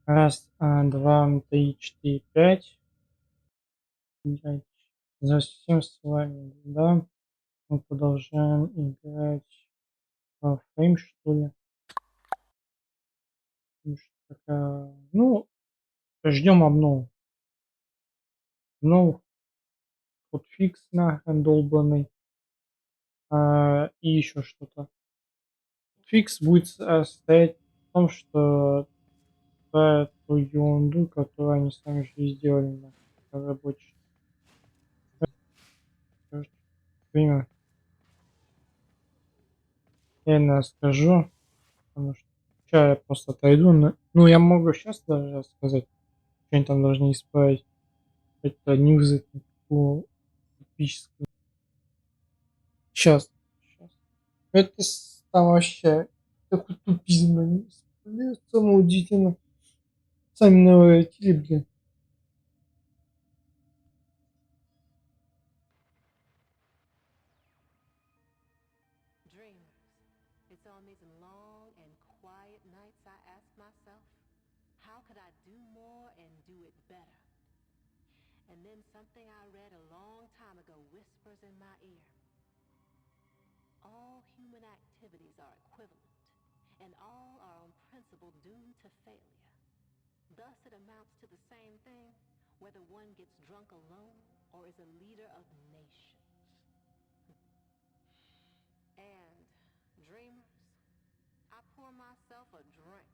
Раз, два, три, четыре, пять. За всем с вами, да. Мы продолжаем играть в warframe, что ли. Ну, ждем обнову. Обнову, фикс нахрен долбанный. И еще что-то. Фикс будет состоять в том, что эту ерунду, которую они сами же и сделали на рабочий. Время я скажу, потому что сейчас я просто отойду. Ну, я могу сейчас даже сказать, что они там должны исправить. Это не вызовет никакого эпического. Сейчас. Это там вообще такой тупизм, блин. Самое удивительно. Сами наворотили, блин. Dreamers. It's on these long and quiet nights I ask myself, how could I do more and do it better? And then something I read a long time ago whispers in my ear. All human activities are equivalent, and all are on principle doomed to failure. Thus it amounts to the same thing, whether one gets drunk alone or is a leader of nations. And, dreamers, I pour myself a drink.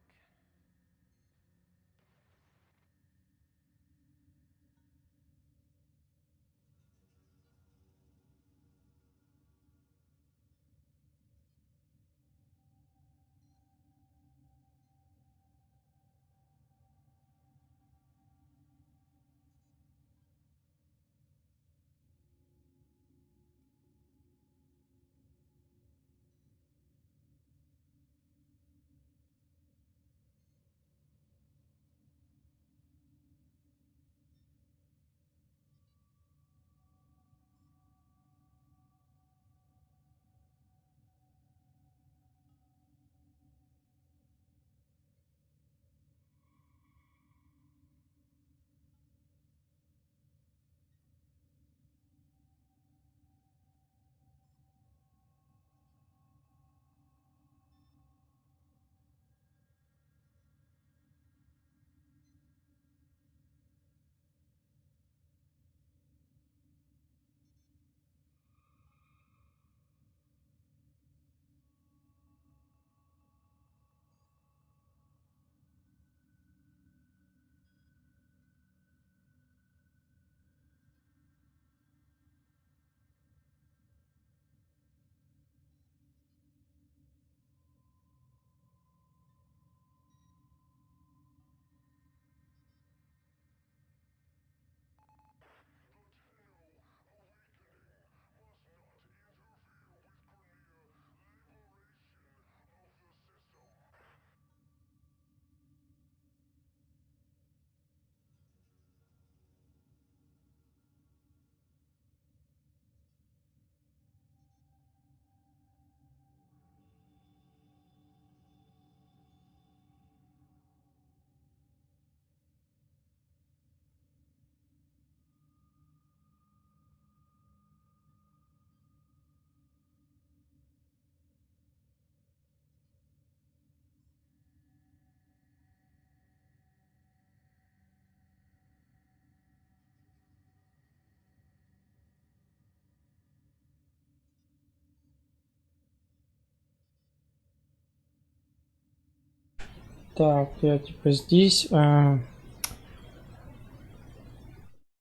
Так, я типа здесь. Там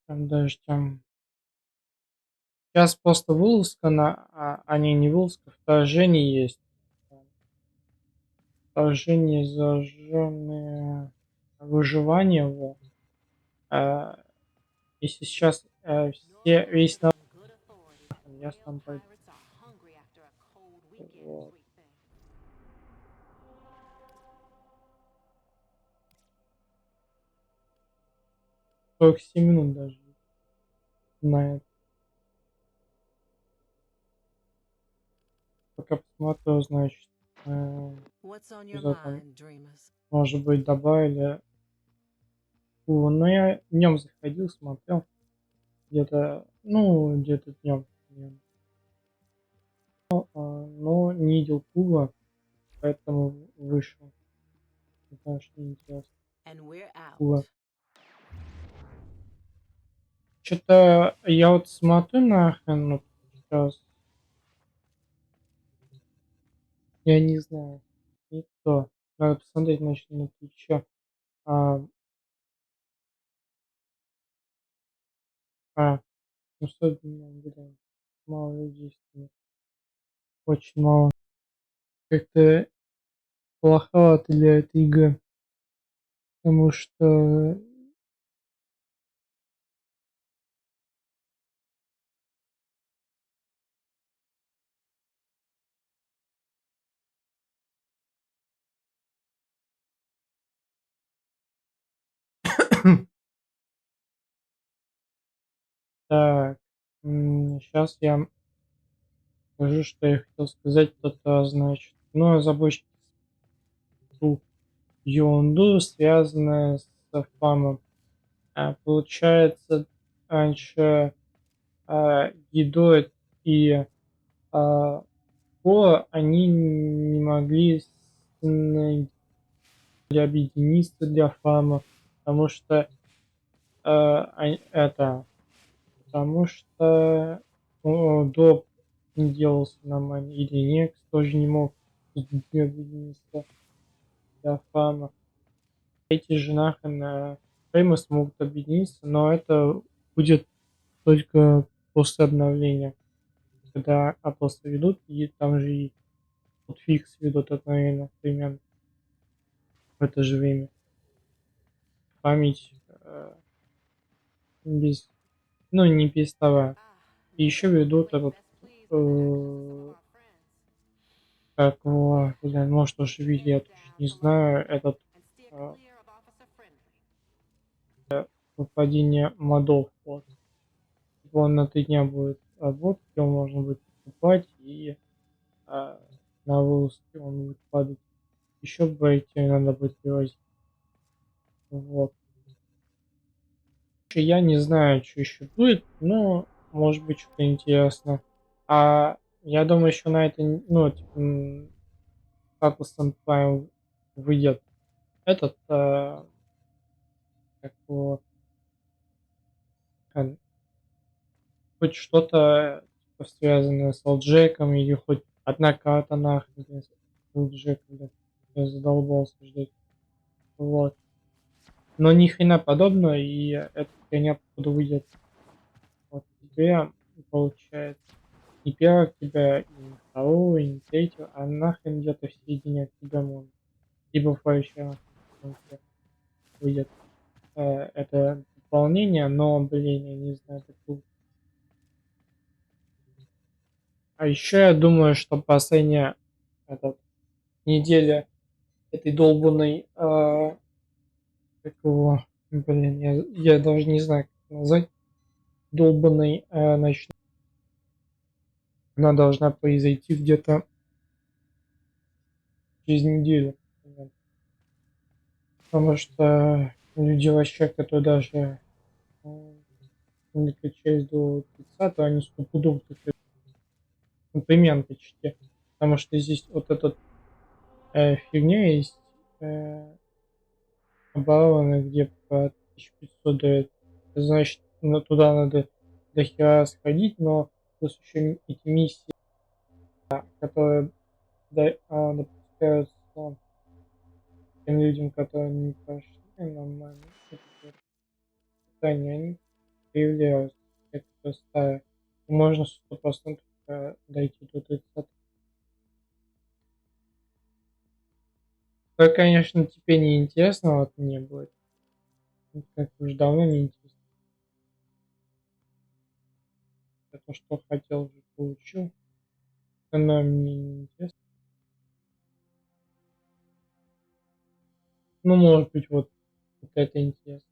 даже там. Сейчас просто вылазка не вылазка, вторжение есть. Вторжение, зажженное выживание. Вот. Если сейчас весь народ, Good authority, я real сам пойду. pirates are hungry after a cold weekend, Вот. sweet thing. 47 минут даже на это. Пока посмотрю, значит, What's on your что там, mind, dreamers? может быть, добавили. Но я днем заходил, смотрел. Где-то днем. Но не видел пула, поэтому вышел. Потому что неинтересно. And we're out. Пула. Что-то я вот смотрю нахрен, вот сейчас. Я не знаю. Не то. Надо посмотреть, значит, на Твиче. А, ну что, блин, мало людей стоит. Очень мало. Как-то плоховато для этой игры. Потому что так, сейчас я скажу, что я хотел сказать, это значит. Ну, озабочить ту ерунду, связанную с фармом. Получается, раньше едой и они не могли объединиться для фарма, потому что потому что доп не делался нормально, или некс тоже не мог объединиться для фарма. Эти же нахрен фреймы смогут объединиться, но это будет только после обновления, когда атласы ведут, и там же и фикс ведут одновременно примерно в это же время. Память без, не переставая. И еще ведут этот, как его, может уже видели, я точно не знаю, этот выпадение модов. Вот. Он на 3 дня будет работать, его можно будет покупать, и на выпуске он будет падать. Еще эти надо будет перевозить. Вот. Я не знаю, что еще будет, но может быть что-то интересно. Я думаю, еще на это, статусом Prime выйдет этот, как его, хоть что-то типа, связанное с LJ-ком или хоть одна карта нахрен с LJ, блядь. Я задолбался ждать. Вот. Но ни хрена подобного, и эта херня походу выйдет. Вот тебе получается не 1 октября, и не 2, и не 3, а нахрен где-то в середине октября может. Либо в следующем выйдет это дополнение, но, блин, я не знаю, такую. А еще я думаю, что последняя неделя этой долбанной, как его, блин, я даже не знаю, как это назвать, долбанной, значит, она должна произойти где-то через неделю. Потому что люди вообще, которые даже не качаясь до 30, они стопудово качают. Например, почти. Потому что здесь вот этот фигня есть оборона, где по 1500 дает. Значит, туда надо до хера сходить, но плюс еще эти миссии, которые допускаются тем людям, которые не прошли нормально, питания, они появляются, это старые. Можно 100% дойти до 30. Это, конечно, теперь не интересно, вот мне будет. Как уже давно не интересно. Это что хотел, уже получил. Оно мне не интересно. Ну, может быть, вот это интересно.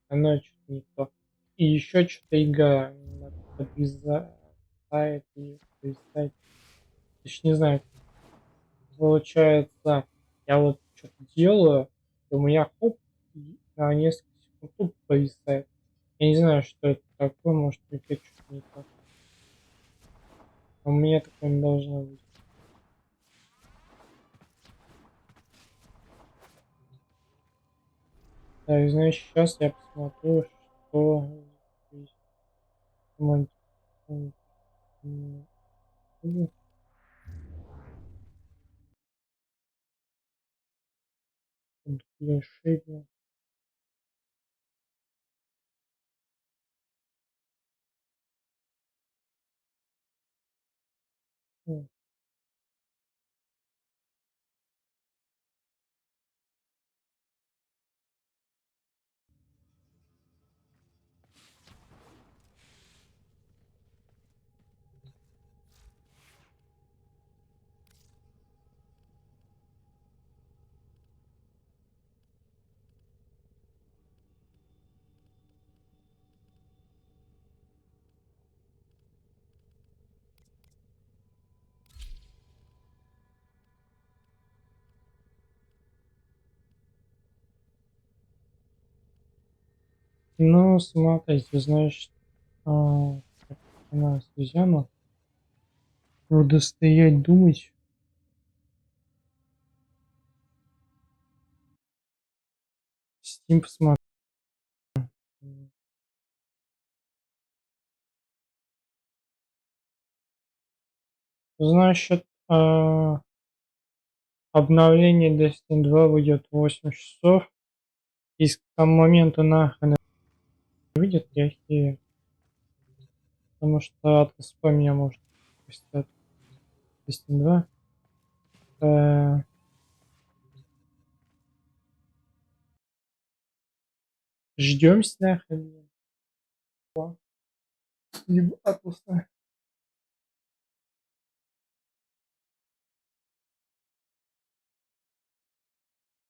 Оно что-то не то. И еще что-то игра надо подвязает и полистать. Точнее, не знаю, получается, я вот что-то делаю, и у меня хоп, на несколько секунд тупо повисает. Я не знаю, что это такое, может быть, это что-то не так. А у меня такое не должно быть. Так, значит, сейчас я посмотрю, что здесь. Решение. Ну, смотрите, значит, так, она связана. Буду стоять, думать. Steam посмотрю. Значит, обновление Destiny 2 выйдет 8 часов. И к тому моменту нахрен выйдет, я херю. Потому что от СП меня может пустят Destiny 2. Ждёмся нахрен. Либо отпуска.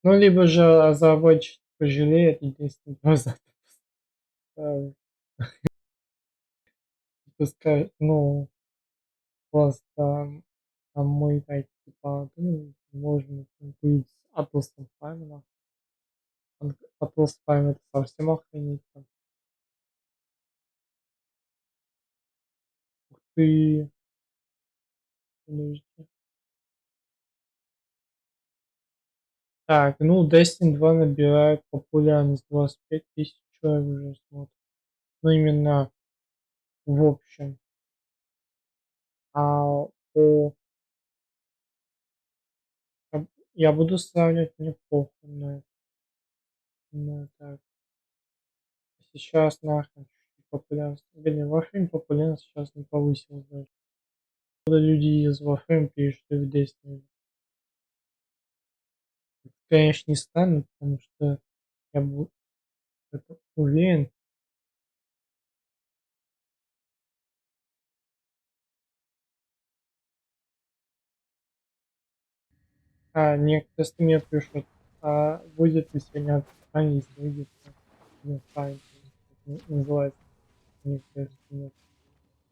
Ну, либо же разработчик пожалеет и Destiny 2 запускает. Пускай, ну, просто мы так типа можем быть атласом файмена. Атлас файм это совсем охренеть. Там. Ух ты. Подожди. Так, ну Destiny 2 набирает популярность 25 тысяч человек уже смотрит. Ну именно в общем. А по я буду сравнивать неплохо, но так. Сейчас нахрен чуть-чуть популярность. Блин, warframe популярность сейчас не повысилась даже. Когда люди из warframe пишут и в Destiny. Конечно, не станут, потому что я был это уверен. Некоторые стримеры пишут, будет ли сегодня описание, если выйдет файл, называется некоторые стримеры.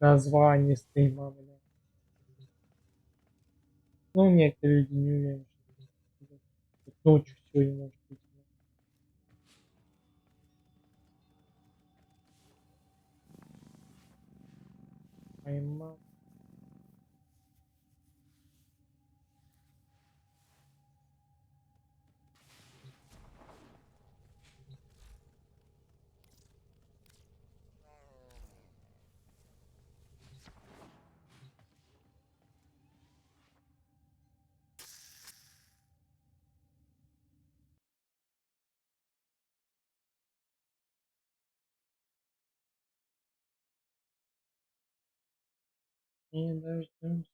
Название стрима, бля. Ну, некоторые люди не уверены, что это ночью сегодня может быть. Поймал. Не дождемся.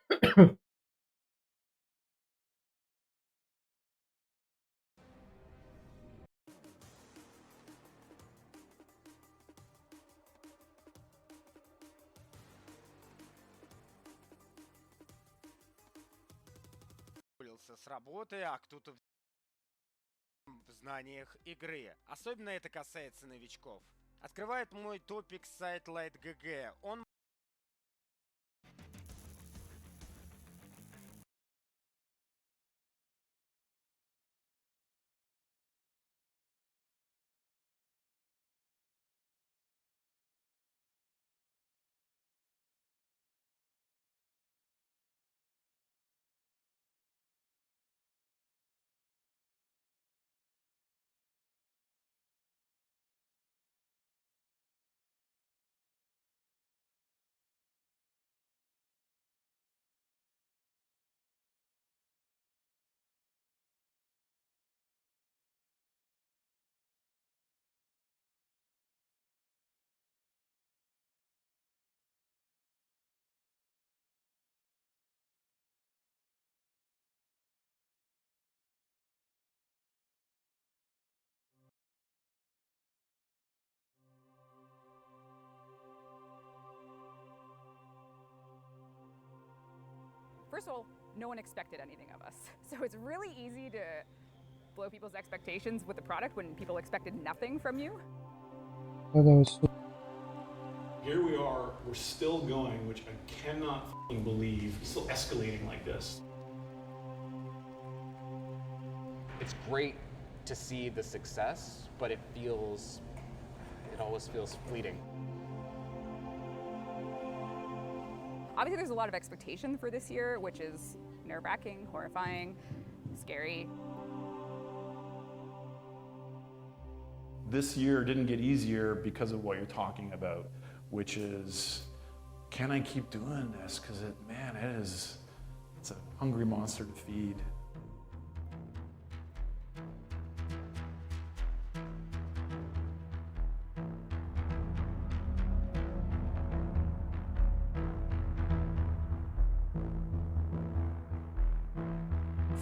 С работы, а кто-то в знаниях игры. Особенно это касается новичков. Открывает мой топик сайт LightGG. Он First of all, no one expected anything of us. So it's really easy to blow people's expectations with the product when people expected nothing from you. Here we are, we're still going, which I cannot believe, still escalating like this. It's great to see the success, but it always feels fleeting. Obviously, there's a lot of expectation for this year, which is nerve-wracking, horrifying, scary. This year didn't get easier because of what you're talking about, which is, can I keep doing this? Because it's a hungry monster to feed.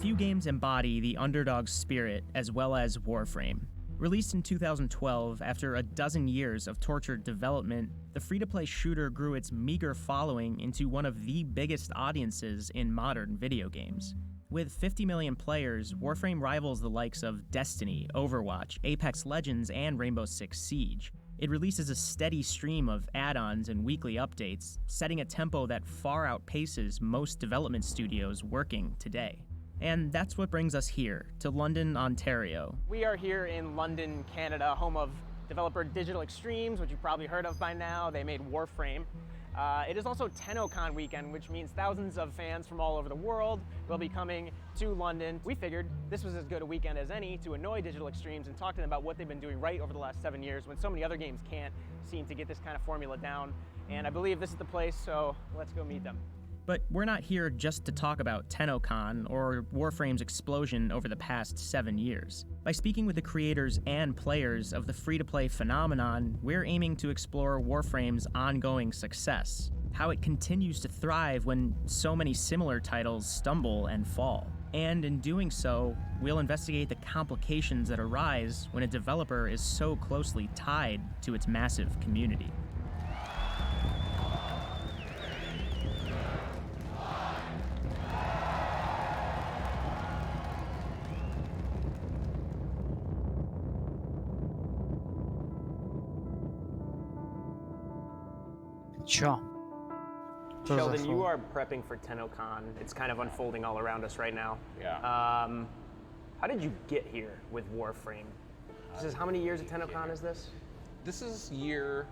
Few games embody the underdog spirit as well as Warframe. Released in 2012 after a dozen years of tortured development, the free-to-play shooter grew its meager following into one of the biggest audiences in modern video games. With 50 million players, Warframe rivals the likes of Destiny, Overwatch, Apex Legends, and Rainbow Six Siege. It releases a steady stream of add-ons and weekly updates, setting a tempo that far outpaces most development studios working today. And that's what brings us here, to London, Ontario. We are here in London, Canada, home of developer Digital Extremes, which you've probably heard of by now. They made Warframe. It is also TennoCon weekend, which means thousands of fans from all over the world will be coming to London. We figured this was as good a weekend as any to annoy Digital Extremes and talk to them about what they've been doing right over the last 7 years when so many other games can't seem to get this kind of formula down. And I believe this is the place, so let's go meet them. But we're not here just to talk about TennoCon or Warframe's explosion over the past 7 years. By speaking with the creators and players of the free-to-play phenomenon, we're aiming to explore Warframe's ongoing success, how it continues to thrive when so many similar titles stumble and fall. And in doing so, we'll investigate the complications that arise when a developer is so closely tied to its massive community. Чё? Sheldon, you are prepping for TennoCon. It's kind of unfolding all around us right now. Yeah. How did you get here with Warframe? This is how many years of TennoCon is this? This is year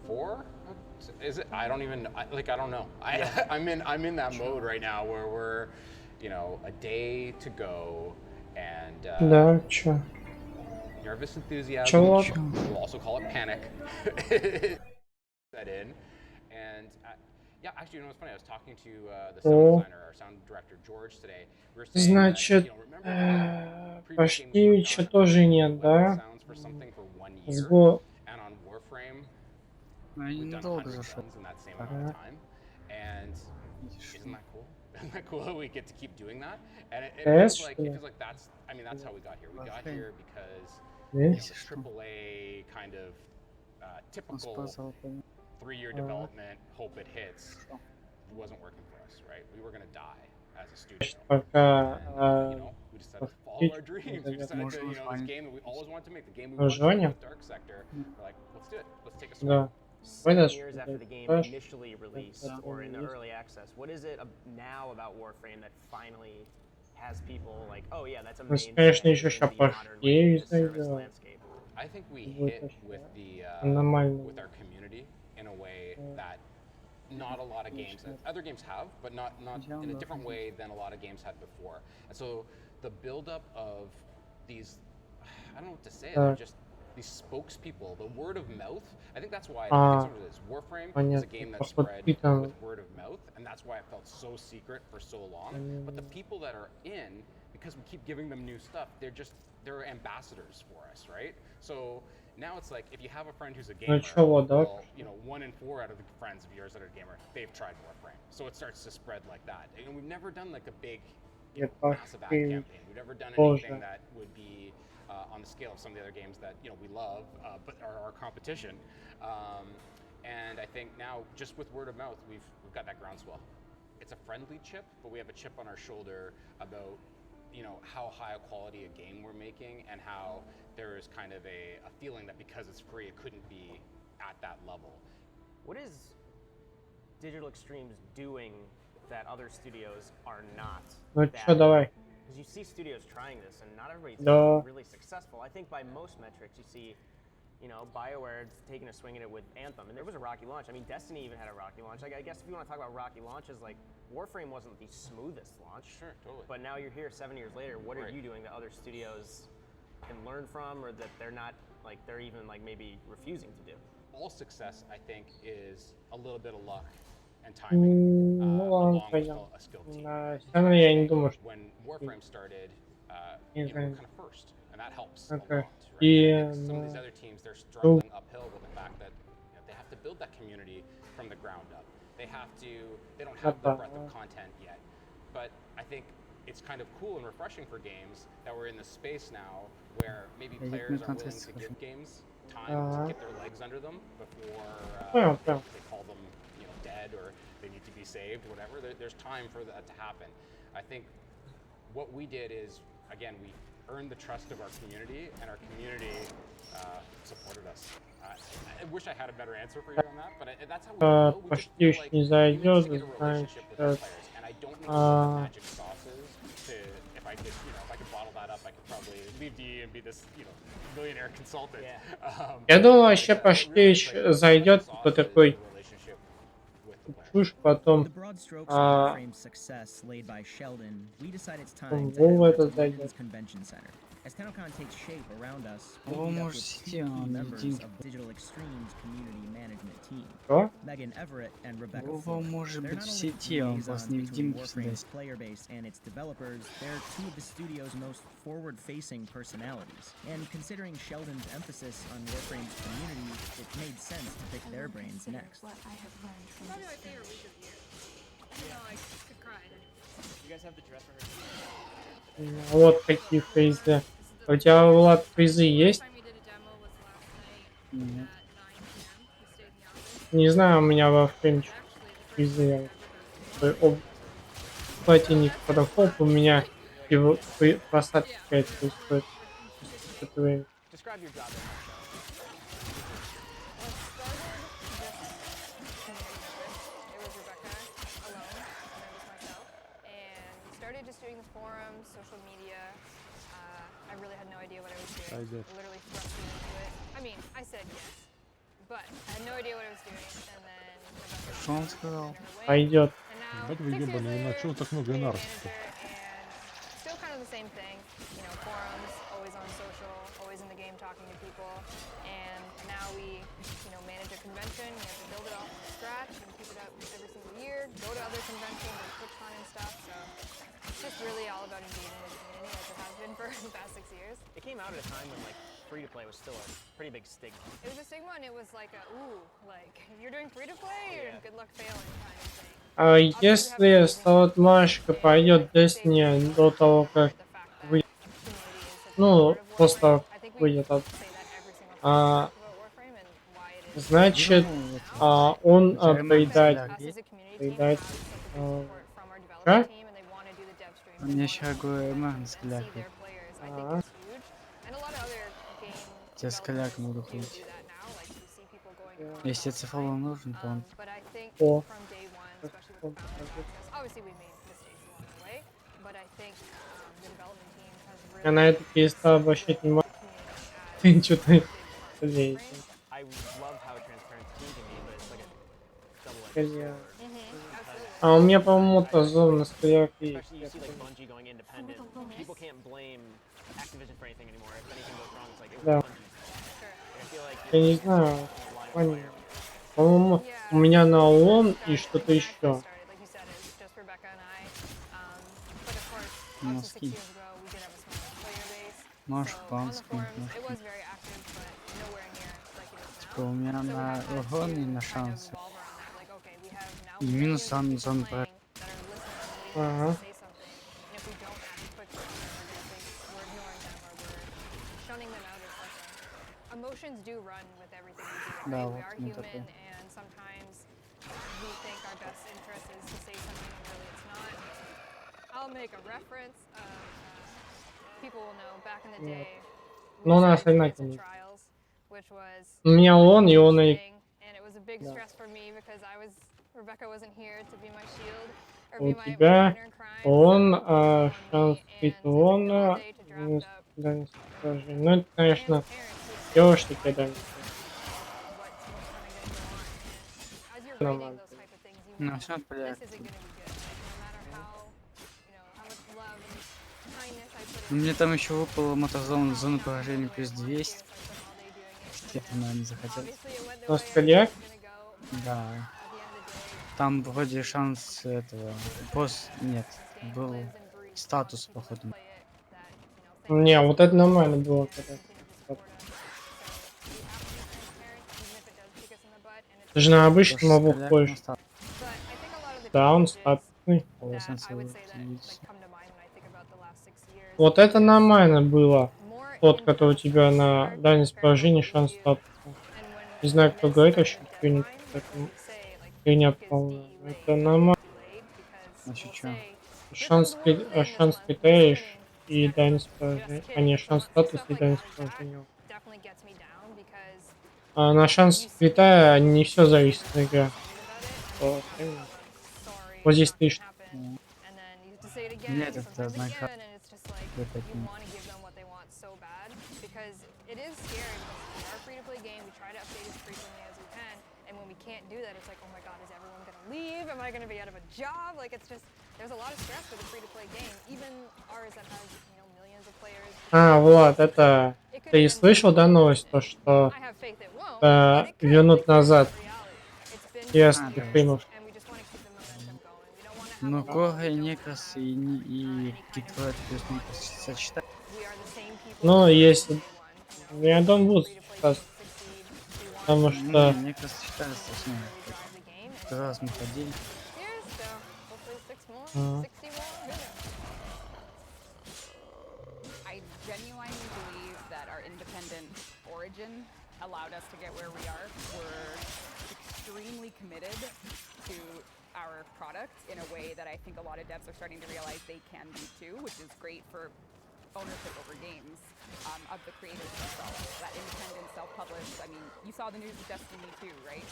4? Is it? I don't know. I'm in that mode right now where we're, a day to go, and Да, чё? nervous enthusiasm. Чего? We'll also call it panic. Set in, and yeah, actually, what's funny? I was talking to the sound designer, our sound director George today. We were saying Значит, remember Пашкевича тоже нет, да? sounds for something for 1 year, Сбор. and on Warframe, Они we've done недолго 100 зашел. things in that same amount of time, and Isn't that cool? Isn't that cool that we get to keep doing that? And it Yes, feels like that's, I mean, that's how we got here. We got here because Yes. the AAA kind of Он typical спасал, понимаешь? 3-year development, hope it hits, wasn't working for us, right? We were gonna die as a studio. Пока And, you know, we decided to follow our dreams. We decided to, you know, this game that we always wanted to make, the game we wanted to make with Dark Sector. We're like, let's do it. Let's take a swing. да. 7 Понятно, years что after это the game флеш. initially released это or in the есть. early access, what is it now about Warframe that finally has people like, oh yeah, that's a Ну, mainstay конечно, еще in ща the modern пошли like, service зайдет. landscape? I think we Вот hit это with the аномально. with our community in a way that not a lot of games, other games have, but not in a different way than a lot of games had before. And so the buildup of these, I don't know what to say, they're just these spokespeople, the word of mouth. I think that's why I think that's what it is. Warframe is a Понятно. game that Поход spread питания. with word of mouth, and that's why it felt so secret for so long. But the people that are in, because we keep giving them new stuff, they're ambassadors for us, right? So now it's like if you have a friend who's a gamer, well, you know, 1 in 4 out of the friends of yours that are a gamer, they've tried Warframe. So it starts to spread like that. And we've never done like a big, massive ad campaign. We've never done anything that would be on the scale of some of the other games that, you know, we love, but are our competition. And I think now, just with word of mouth, we've got that groundswell. It's a friendly chip, but we have a chip on our shoulder about, you know, how high a quality a game we're making and how there is kind of a feeling that because it's free, it couldn't be at that level. What is Digital Extremes doing that other studios are not? Ну чё, давай. Because you see studios trying this, and not everybody's Да. really successful. I think by most metrics, you see, you know, BioWare taking a swing at it with Anthem, and there was a rocky launch. I mean, Destiny even had a rocky launch. Like, I guess if you want to talk about rocky launches, like Warframe wasn't the smoothest launch. Sure, totally. But now you're here 7 years later. What are you doing that other studios can learn from, or that they're not, like, they're even like maybe refusing to do? All success, I think, is a little bit of luck and timing, Ну ладно, along with пойдем. a skilled team. Всё равно я не думаю, что... When Warframe started, Не you know, we're знаю. kind of first, and that helps a lot. Okay. Right? И, I think some of these ну, other teams, they're struggling uphill with the fact that, you know, they have to build that community from the ground up. They don't have the breadth of content yet. But I think it's kind of cool and refreshing for games that we're in this space now where maybe players are willing to give games time to get their legs under them before they call them, you know, dead or they need to be saved, whatever. There's time for that to happen. I think what we did is, again, we earned the trust of our community, and our community supported us. I wish I had a better answer for you on that, but that's how we feel. We just feel like we managed to get a relationship with our players, and I don't know what the magic sauce is to, if I could, you know, if I could bottle that up, I could probably leave DE and be this, you know, millionaire consultant. Я думаю, вообще Паштевич зайдет, кто такой чушь, потом The broad strokes of Warframe's success laid by Sheldon, we decide it's time to Вова head over этот to зайдет. London's convention center. As TennoCon takes shape around us, we Его meet up может with сети, two key он members один. of Digital Extreme's community management team, Что? Megan Everett and Rebecca Вова Fuller. может They're быть not в only сети, он liaisons просто не between видим Warframe's сюда. player base and its developers, they're two of the studio's most forward-facing personalities. And considering Sheldon's emphasis on Warframe's community, it made sense to pick their brains next. What I have learned from Probably my this favorite game. week of the year. You know, I could cry. You guys have the dress rehearsal? Вот какие фейзы. У тебя, Влад, фейзы есть? Time we did a demo was last night Нет. at 9 p.m. We stayed in the office. Не знаю, у меня во фреймчик фейзы. Платинник подошел, у меня его просадка какая-то происходит. Describe your job in a nutshell. It was Rebecca alone, and it was myself. And we started just doing the forums, social media. I really had no idea what I was doing. Literally thrust me into it. I mean, I said yes, but I had no idea what I was doing. And then Rebecca Что он сказал? Пойдет. And now, Ебать 6 вы years ебаные, на later, чё так много being a нарцев-то? manager, and still kind of the same thing. You know, forums, always on social, always in the game talking to people. And now we, you know, manage a convention. We have to build it all from scratch and keep it up every single year. Go to other conventions like TwitchCon and stuff. So it's just really all about engaging with the community, as it has been for the past 6 years. It came out at a time when like free-to-play was still a pretty big stigma. It was a stigma, and it was like a, ooh, like, you're doing free-to-play, Yeah. good luck failing kind of thing. А если Салатмашка пойдет Destiny до того, как вы, ну, после того, как выйдет от, а, значит, Ну, это, он качаемый поедает, взгляд есть. поедает, как? У меня еще качаемый взгляд есть. А, Тебе скаляк могу ходить. я- Если цифровой нужен, то он... О, как он скажет. Я на это перестал обращать внимание. Что-то лезет. I love how transparent team can be, but it's like a double-edged Коня. sword. А у меня, по-моему, мотозон на стояк есть. Especially you see like Bungie going independent. People can't blame Activision for anything anymore. If anything goes wrong, it's like it was Да. Bungie. I feel like Я не знаю. Понятно. По-моему, у меня на ООН и что-то еще. Носки. Можешь по-английски, типа у меня на урон и на шансы. И минус зон про... Ага. Emotions do run with everything we do, Да, right? We вот are мы human, такое. and sometimes we think our best interest is to say something and really it's not. I'll make a reference of people will know back in the Нет. day. Но у нас decided to одинаково. cancel trials, which was У меня ООН и он и... thing, and it was a big Да. stress for me because Rebecca wasn't here to be my shield or У be my тебя partner in crime. ООН, So on шанс me, быть and it took me ООН, all day to draft минус up дальность поражения. Ну, это, конечно, transparent девушки тебе дальность. what's kind of going to go on. And as you're Нормально. rating those type of things, you Ну, know все понятно. this isn't going to be good. No matter how much love and kindness I put Ну, мне там еще выпало мотозон зоны поражения плюс 200. Это, наверное, захотел. Просто ляг. Да. Там вроде шанс этого... Нет. Был статус, походу. Не, вот это нормально было, когда... Ты же на обычном мобу ходишь. Да, он статусный. Вот это нормально было. Тот, который у тебя на дальность поражения, шанс статуса. Не знаю, кто говорит вообще, что-нибудь такое. Фигня полная. Это нормально. Значит, что? Шанс китаешь и дальность поражения. А не, шанс статуса и дальность поражения. А на шанс Китая не все зависит от игры. Вот здесь ты что? Нет, это однако. А, Влад, это... Ты слышал, да, новость, то, что вернут назад ясных фильмов? Но Кора, Некрос и Гитлер плюс Некрос сочетать. Ну, если... Я думаю, будут сочетаться. Потому что... Не, Некрос сочетается с ним. Второй раз мы ходили. I genuinely believe that our independent origin allowed us to get where we are. We're extremely committed to our product in a way that I think a lot of devs are starting to realize they can be too, which is great for ownership over games of the creators themselves. That independent, self-published. I mean, you saw the news with Destiny 2, right?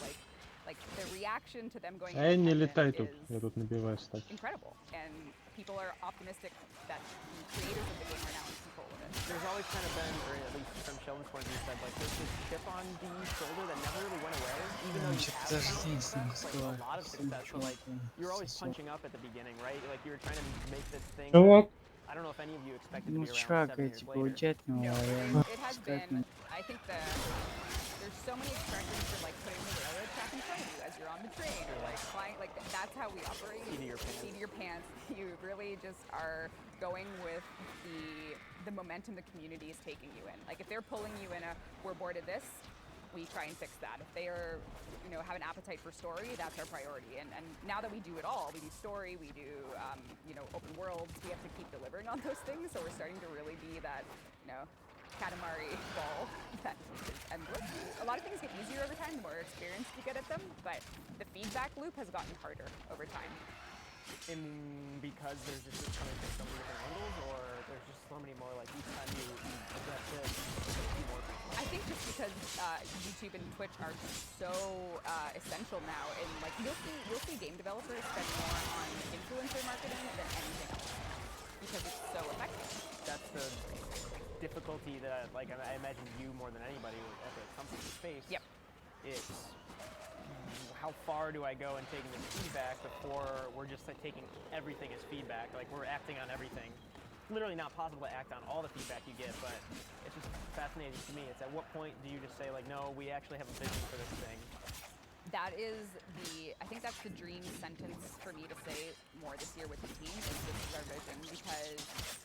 Like the reaction to them going independent is incredible, and people are optimistic that the creators of the game are now in control of it. There's always kind of been, or at least from Sheldon's point of view, said like there's this chip on Dean's shoulder that never really went away, even though you have a lot of success. So like you're always punching up at the beginning, right? Like you were trying to make this thing. Вот. I don't know if any of you expected to Ну, be around чувак, 7 years типа, later. уйдет, но It has been, I think there's so many expressions for like putting the railroad track in front of you as you're on the train, or like flying, like that's how we operate. Seat of your pants. Seat of your pants. You really just are going with the momentum the community is taking you in. Like if they're pulling you in we're bored of this, we try and fix that. If they are, have an appetite for story, that's our priority. And now that we do it all, we do story, we do, open worlds, we have to keep delivering on those things. So we're starting to really be that, Katamari ball that is endless. A lot of things get easier over time, the more experience you get at them, but the feedback loop has gotten harder over time. Because there's just coming from so many different angles, or there's just so many more, like each time you address this, there's a few more people? I think just because YouTube and Twitch are so essential now, and like you'll see game developers spend more on influencer marketing than anything else because it's so effective. That's the difficulty that I imagine you more than anybody at the company face. Yep. It's how far do I go in taking this feedback before we're just taking everything as feedback? Like we're acting on everything. Literally not possible to act on all the feedback you get, but it's just fascinating to me. It's at what point do you just say like, no, we actually have a vision for this thing? That is I think that's the dream sentence for me to say more this year with the team is this is our vision, because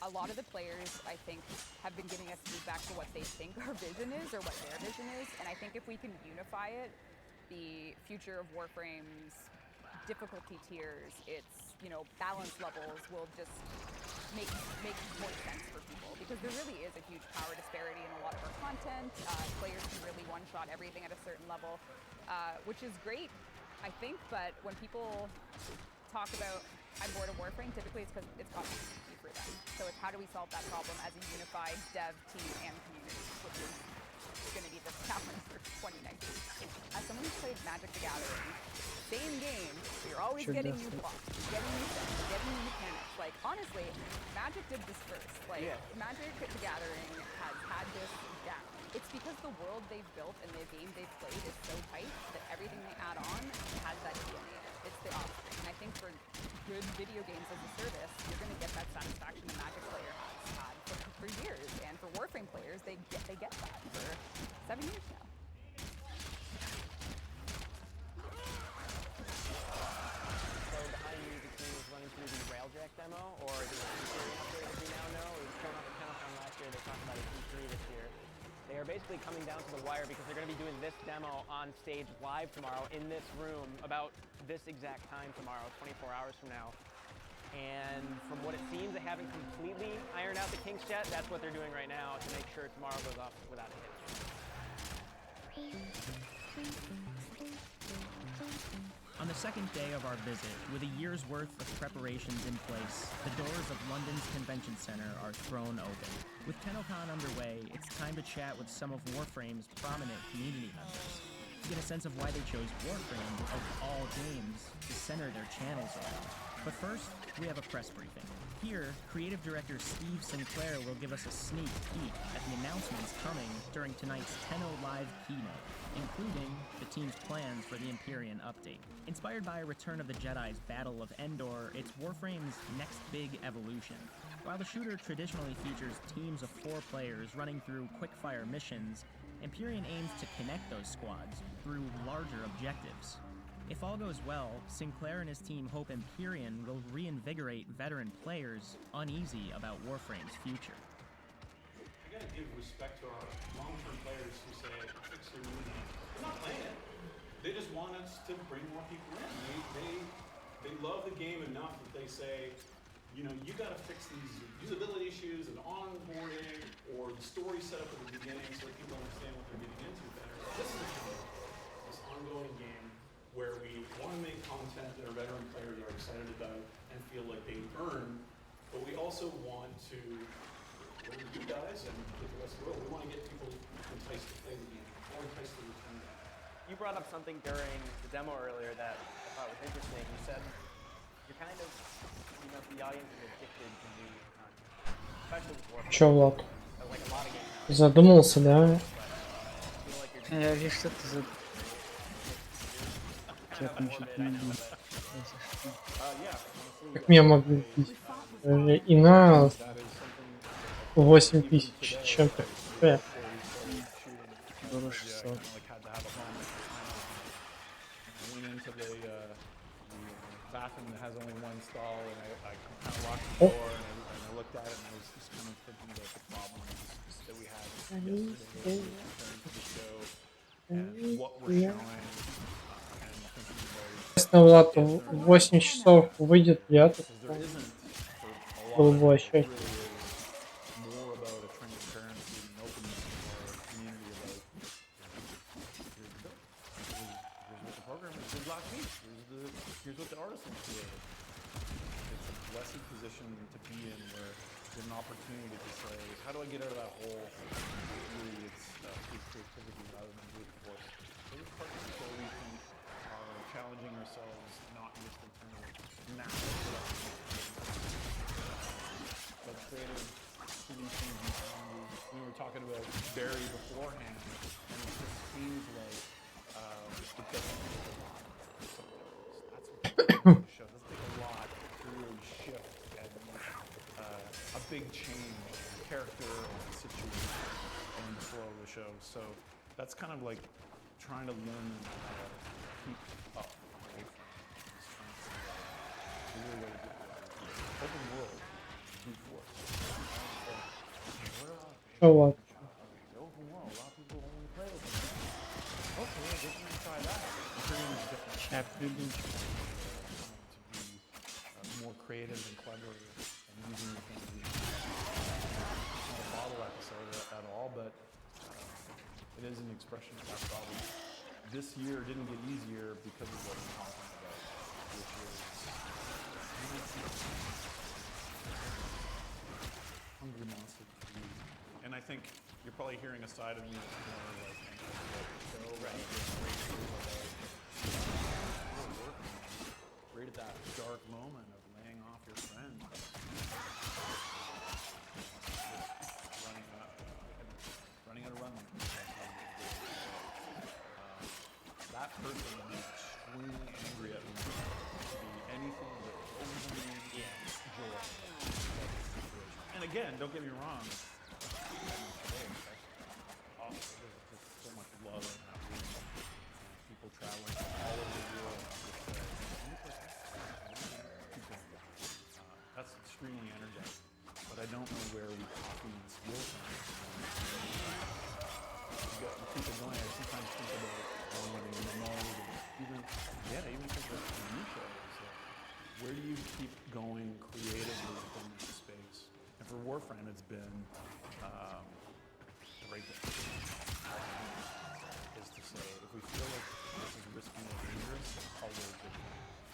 a lot of the players, I think, have been giving us feedback for what they think our vision is or what their vision is, and I think if we can unify it, the future of Warframe's difficulty tiers, its balance levels will just make more sense for people, because there really is a huge power disparity in a lot of our content. Players can really one-shot everything at a certain level, which is great, I think, but when people talk about I'm bored of Warframe, typically it's because it's gotten too easy for them. So it's how do we solve that problem as a unified dev team and community, which is going to be the challenge for 2019. As someone who's played Magic the Gathering, same game, you're always getting new plots, getting new sets, getting new mechanics. Like, honestly, Magic did this first. Like, Magic the Gathering has had this down. It's because the world they've built and the game they've played is so tight that everything they add on has that DNA in it. It's the offspring. And I think for good video games as a service, you're going to get that satisfaction the Magic player has had for years. And for Warframe players, they get that for 7 years now. So behind you, the team is running through the Railjack demo, or the Imperium upgrade as we now know. It was shown up at TennoCon last year. They talked about it E3 this year. They are basically coming down to the wire because they're going to be doing this demo on stage live tomorrow in this room about this exact time tomorrow, 24 hours from now. And from what it seems, they haven't completely ironed out the kinks yet. That's what they're doing right now to make sure tomorrow goes off without a hitch. On the second day of our visit, with a year's worth of preparations in place, the doors of London's Convention Center are thrown open. With TennoCon underway, it's time to chat with some of Warframe's prominent community members to get a sense of why they chose Warframe, of all games, to center their channels around. But first, we have a press briefing. Here, creative director Steve Sinclair will give us a sneak peek at the announcements coming during tonight's Tenno Live keynote, including the team's plans for the Empyrean update. Inspired by Return of the Jedi's Battle of Endor, it's Warframe's next big evolution. While the shooter traditionally features teams of 4 players running through quick-fire missions, Empyrean aims to connect those squads through larger objectives. If all goes well, Sinclair and his team hope Empyrean will reinvigorate veteran players uneasy about Warframe's future. We gotta give respect to our long-term players who say, fix your movie. They're not playing it. They just want us to bring more people in. They love the game enough that they say, you gotta fix these usability issues and onboarding or the story setup at the beginning so that people understand what they're getting into better. This is this ongoing game where we want to make content that our veteran players are excited about and feel like they earn, but we also want to work with you guys and with the rest of the world. We want to get people enticed to play the game or enticed to return to it. You brought up something during the demo earlier that I thought was interesting. You said you're kind of, the audience is addicted to new content, especially with Warframe. Чё, Влад? Like a lot of games now. Задумался, да? But I feel like you're Я вижу, что ты за... kind of morbid, I know, but Yeah, honestly, Как меня могли бить? И на 8000 чем-то. Было 600. I went into the bathroom that has only one stall, and I kind of locked the door, and I looked at it, and I was just kind of thinking about the problems that we had yesterday, returning to the show, and what we're showing, and thinking about Честно, Влад, в 8 часов выйдет я тут. because there isn't for a Был lot бы of вообще. it really is more about a transparency and openness of our community about here's the build, here's what the programmers did last week, here's what the artisans created. It's a blessed position to be in where you have an opportunity to say, how do I get out of that hole? Really, it's through creativity rather than brute force. So there's parts of the show we think are challenging ourselves, not just in terms of natural production, but creative solutions and challenges. We were talking about Barry beforehand, and it just seems like it doesn't take a lot. That's what the show doesn't take a lot to really shift and a big change in character and situation and the flow of the show. So that's kind of like trying to learn how to keep up. Right? Just trying to figure out really what to do. Open world, brute force. Что, Влад? The open world, a lot of people only play open world. Okay, I guess we can try that. It's pretty much different. Сейчас придут. To be more creative and clever and using the things we have. It's not a bottle episode at all, but it is an expression of that problem. This year didn't get easier because of what we're talking about, which is hungry monster food. And I think you're probably hearing a side of me that's more like, so right, right at that dark moment of laying off your friend, running out of runway. That person is extremely angry at me to be anything but overly joy. And again, don't get me wrong. Awesome. There's just so much love in that room. People traveling all over the world. That's extremely energizing. But I don't know where we copy and steal from. You keep it going. I sometimes think about MMOs and even think of TV shows. Where do you keep going creatively within that space? And for Warframe, it's been right there. Is to say, if we feel like this is risky or dangerous, I'll work with it.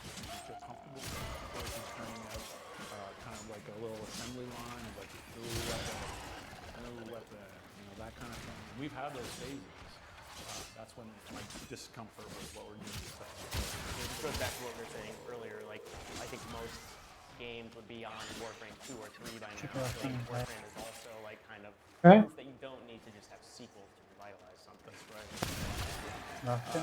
If we feel comfortable, or if it's turning out kind of like a little assembly line of like, that kind of thing. We've had those phases. That's when my discomfort with what we're doing. It goes back to what we were saying earlier. Like, I think most games would be on Warframe 2 or 3 by now. So like, Warframe is also like kind of proof that you don't need to just have sequels to revitalize something. That's right.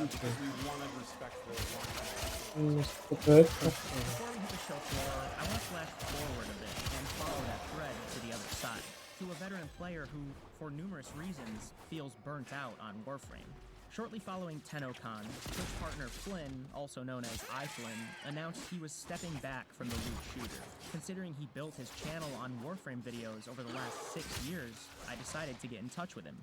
Because we wanted respect for Before we hit the show floor, I want to flash forward a bit and follow that thread to the other side, to a veteran player who, for numerous reasons, feels burnt out on Warframe. Shortly following TennoCon, Twitch partner Flynn, also known as iFlynn, announced he was stepping back from the loot shooter. Considering he built his channel on Warframe videos over the last 6 years, I decided to get in touch with him,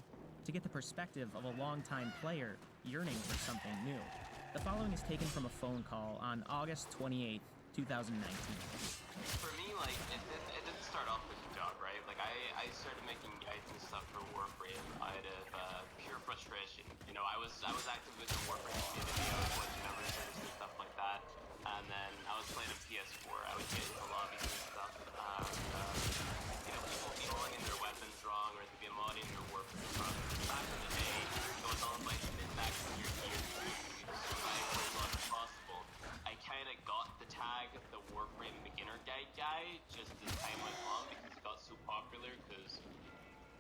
to get the perspective of a longtime player yearning for something new. The following is taken from a phone call on August 28th, 2019. For me, like, it didn't start off as a job, right? Like, I started making guides and stuff for Warframe out of pure frustration. You know, I was active in the Warframe community, I was watching Eversers and stuff like that, and then I was playing on PS4, I would get into lobbies and stuff, and, you know, people throwing in their weapons wrong, or they'd be modding their Warframe wrong. Back in the day, it was all about min-maxing your gear to survive for as long as possible. I kind of got the tag, the Warframe beginner guide guy, just as time went on because it got so popular, because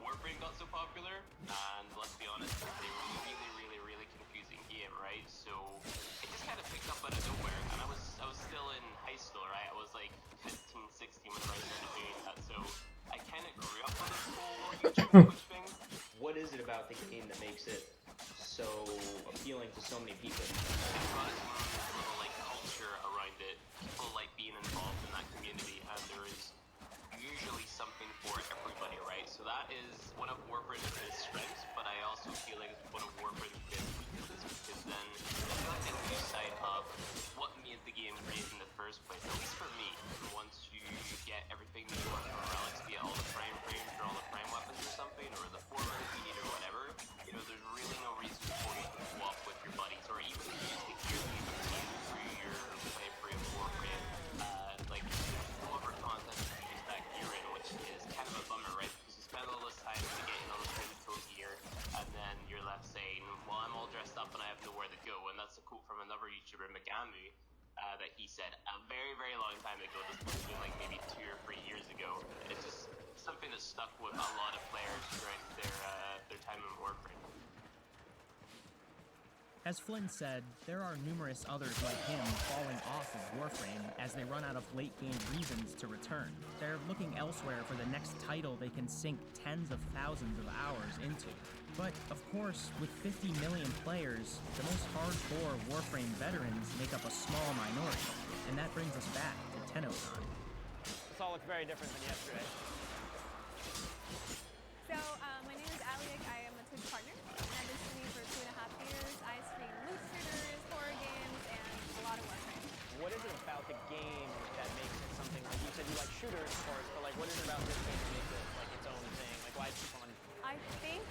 Warframe got so popular, and let's be honest, they were really confusing game, right? So it just kind of picked up out of nowhere, and I was still in high school, right? I was like 15, 16 when I started doing that, so I kind of grew up with this whole YouTube Twitch thing. What is it about the game that makes it so appealing to so many people? It's got its own little like culture around it. People like being involved in that community, and there is usually something for everybody, right? So that is one of Warframe's strengths, but I also feel like it's one of Warframe's cover YouTuber Magamu that he said a very, very long time ago. This must have been like maybe 2 or 3 years ago. It's just something that stuck with a lot of players throughout their time in Warframe. As Flynn said, there are numerous others like him falling off of Warframe as they run out of late-game reasons to return. They're looking elsewhere for the next title they can sink tens of thousands of hours into. But, of course, with 50 million players, the most hardcore Warframe veterans make up a small minority, and that brings us back to TennoCon. This all looks very different than yesterday. So, my name is Alec. I am a Twitch partner, and I've been streaming for 2.5 years. I stream loot shooters, horror games, and a lot of Warframe. What is it about the game that makes it something like, you said you like shooters, of course, but like what is it about this game that makes it like its own thing? Like why is it fun? I think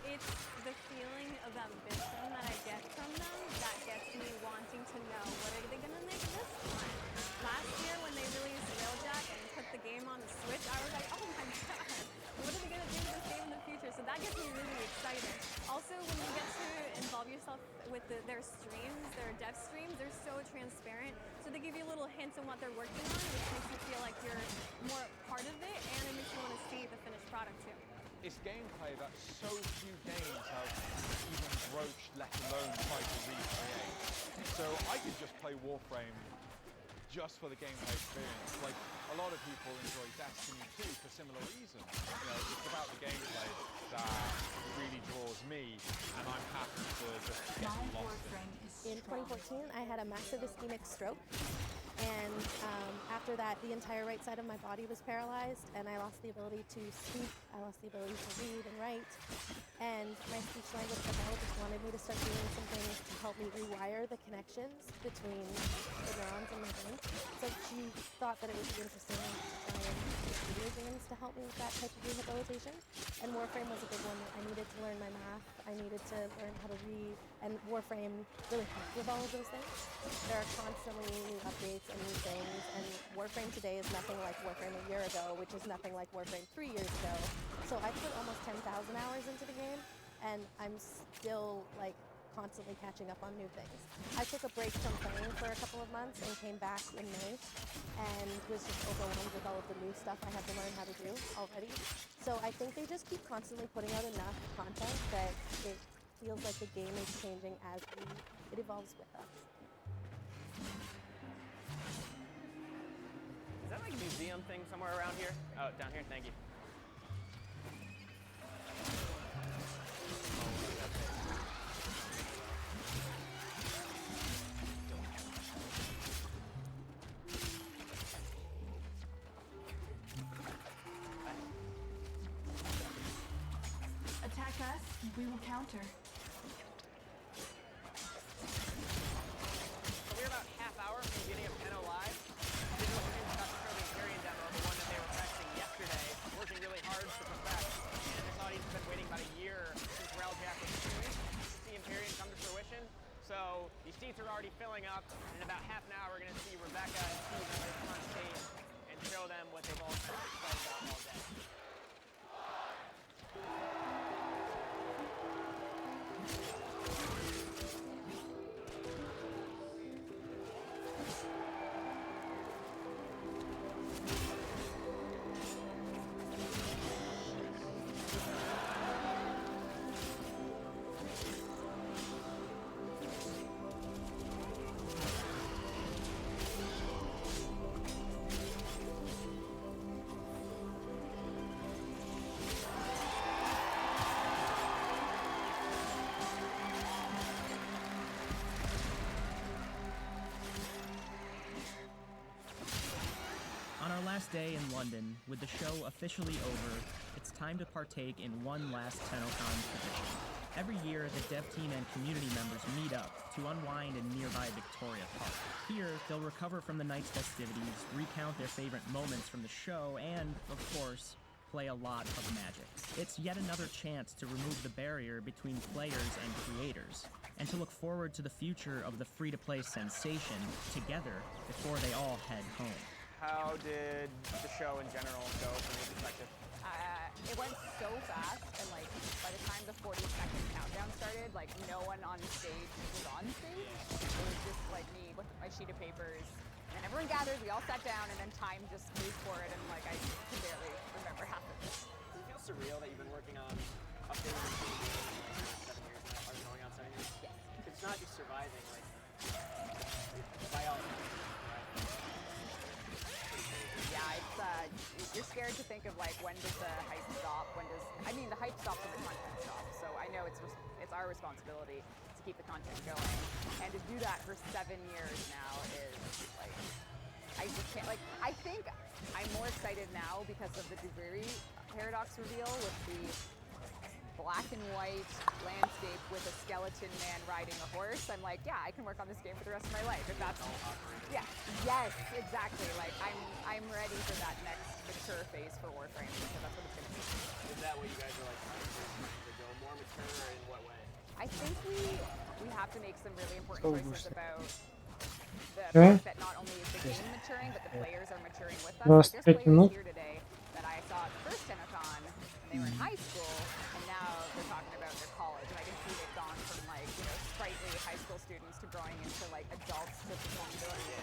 it's the feeling of ambition that I get from them that gets me wanting to know what are they gonna make this time. Last year when they released Railjack and put the game on the Switch, I was like, oh my god, what are they gonna do to this game in the future? So that gets me really excited. Also, when you get to involve yourself with their streams, their dev streams, they're so transparent. So they give you little hints on what they're working on, which makes you feel like you're more part of it, and it makes you want to see the finished product too. It's gameplay that so few games have even broached, let alone tried to recreate. So I could just play Warframe just for the gameplay experience. Like a lot of people enjoy Destiny 2 for similar reasons. You know, it's about the gameplay that really draws me, and I'm happy to just get lost in it. In 2014, I had a massive ischemic stroke, and after that, the entire right side of my body was paralyzed, and I lost the ability to speak, I lost the ability to read and write, and my speech-language pathologist wanted me to start doing some things to help me rewire the connections between the neurons in my brain. So she thought that it would be interesting to try and use video games to help me with that type of rehabilitation, and Warframe was a big one. I needed to learn my math, I needed to learn how to read, and Warframe really helped with all of those things. There are constantly new updates and new things, and Warframe today is nothing like Warframe a year ago, which is nothing like Warframe 3 years ago. So I put almost 10,000 hours into the game, and I'm still like constantly catching up on new things. I took a break from playing for a couple of months and came back in May and was just overwhelmed with all of the new stuff I had to learn how to do already. So I think they just keep constantly putting out enough content that it feels like the game is changing as it evolves with us. Is that like a museum thing somewhere around here? Oh, down here, thank you. Attack us, we will counter. So we're about half hour from the beginning of Tenno Live. Digital Streams got to show the Imperium demo, the one that they were testing yesterday, working really hard to perfect. And this audience has been waiting about a year since Railjack was streamed to see Imperium come to fruition. So these seats are already filling up. In about half an hour, we're going to see Rebecca and Steve come on stage and show them what they've all been excited about all day. On our last day in London, with the show officially over, it's time to partake in one last TennoCon tradition. Every year, the dev team and community members meet up to unwind in nearby Victoria Park. Here, they'll recover from the night's festivities, recount their favorite moments from the show, and, of course, play a lot of Magic. It's yet another chance to remove the barrier between players and creators, and to look forward to the future of the free-to-play sensation together before they all head home. How did the show in general go from your perspective? It went so fast, and like by the time the 40-second countdown started, like no one on stage was on stage. It was just everyone gathered, we all sat down, and then time just moved forward, and like I can barely remember half of it. Does it feel surreal that you've been working on updating the game for like 7 years now, or going on 7 years? Yes. It's not just surviving, like, by all means, right? Yeah, it's you're scared to think of like when does the hype stop? I mean the hype stops when the content stops. So I know it's our responsibility to keep the content going, and to do that for 7 years now is like I just can't like. I think I'm more excited now because of the Duburi paradox reveal with the black and white landscape with a skeleton man riding a horse. I'm like, yeah, I can work on this game for the rest of my life. If that's yeah, yes, exactly. Like I'm ready for that next mature phase for Warframe because that's what it's gonna be. Is that what you guys are like trying to go more mature, or in what way? I think we have to make some really important choices about the Okay. fact that not only is the game maturing, but the players are maturing with us. Last Like, there's 8 minutes. players here today that I saw at the first TennoCon, and they were in high school, and now they're talking about their college, and I can see they've gone from like, you know, sprightly high school students to growing into like adults with responsibility.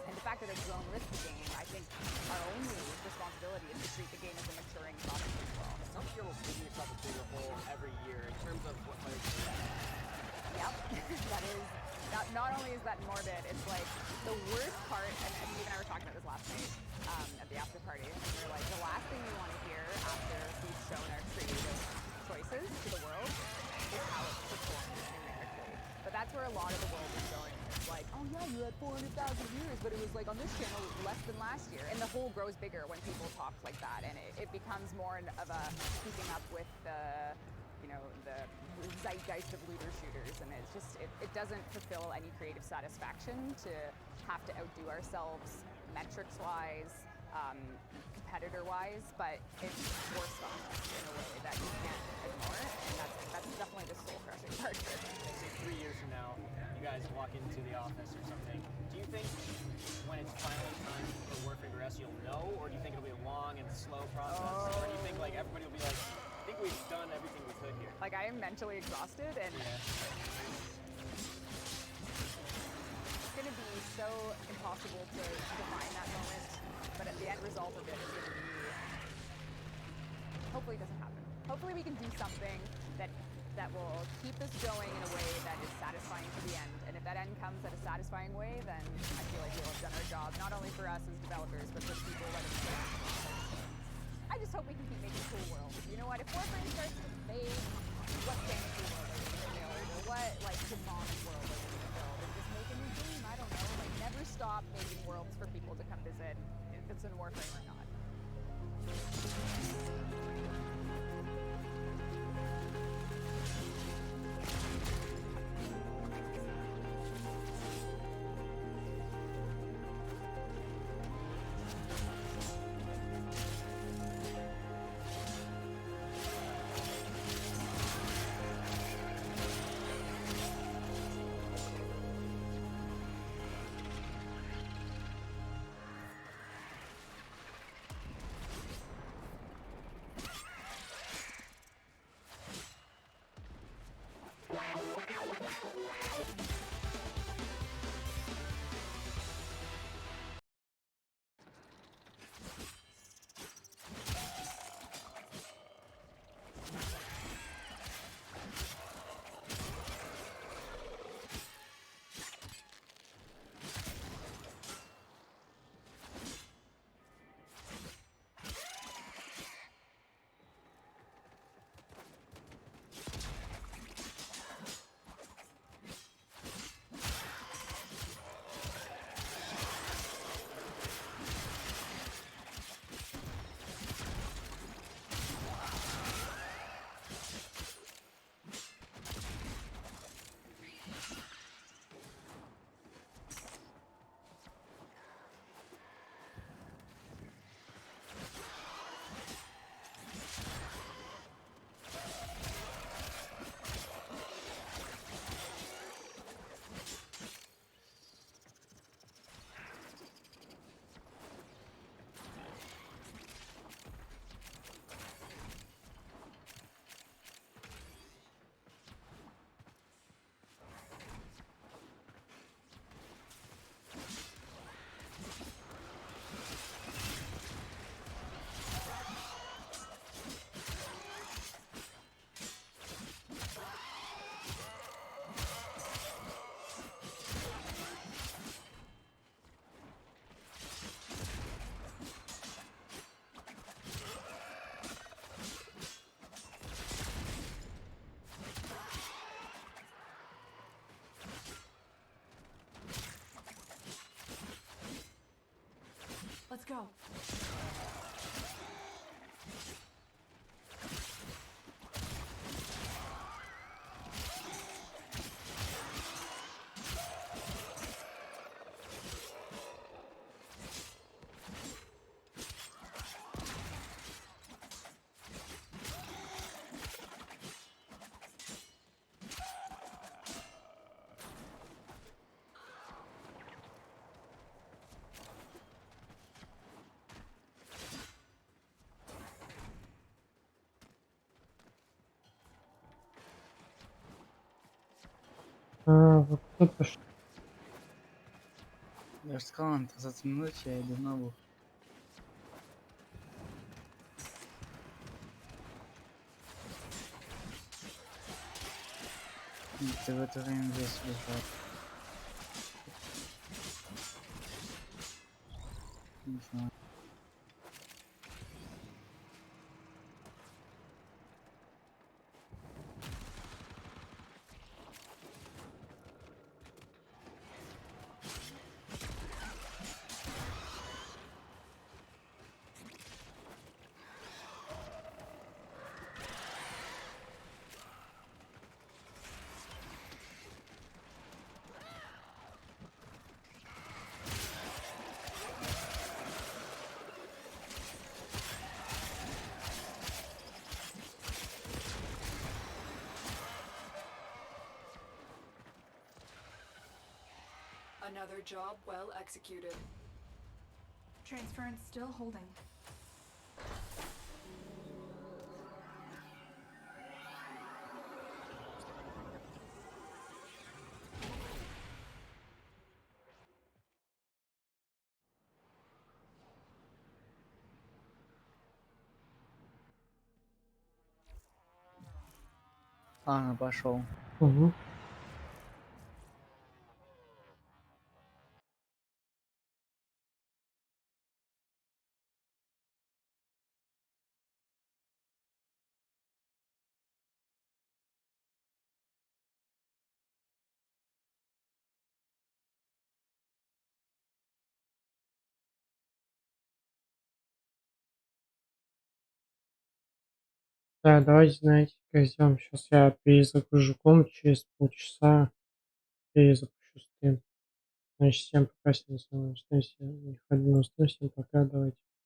And the fact that they've grown with the game, I think our only responsibility is to treat the game as a maturing product as well. Some people give yourself a bigger goal every year in terms of what players do. Yep, that is, not only is that morbid, it's like the worst part, and Steve and I were talking about this last night at the after party, and we were like, the last thing we want to hear after we've shown our creative choices to the world is how it performs numerically. But that's where a lot of the world is going. It's like, oh yeah, you had 400,000 viewers, but it was like on this channel less than last year. And the hole grows bigger when people talk like that, and it becomes more of a keeping up with the, you know, the zeitgeist of looter shooters, and it's just it doesn't fulfill any creative satisfaction to have to outdo ourselves metrics wise, competitor wise, but it's forced on us in a way that you can't ignore, and that's definitely the soul crushing part of it. Say 3 years from now, you guys walk into the office or something. Do you think when it's finally time for Warframe progress, you'll know, or do you think it'll be a long and slow process, or do you think like everybody will be like, I think we've done everything we could here? Like, I am mentally exhausted, and it's going to be so impossible to define that moment, but at the end result of it is going to be, hopefully it doesn't happen. Hopefully we can do something that will keep us going in a way that is satisfying to the end, and if that end comes at a satisfying way, then I feel like we'll have done our job, not only for us as developers, but for people that have played. I just hope we can keep making cool worlds. You know what? If Warframe starts to fade, what fantasy world are we going to build? Or what, like, demonic world are we going to build? And just make a new game? I don't know. Like, never stop making worlds for people to come visit, if it's in Warframe or not. Вот кто-то Я же сказал, нам 20 минут, я иду на выход. И ты в это время здесь лежат. Не знаю. Another job well executed. Transference still holding. Ладно, пошел. Угу. Да, давайте, знаете, как сделаем. Сейчас я перезагружу комп, через полчаса перезапущу стрим. Значит, всем пока, всем остаемся, не ходи, но всем пока, давайте.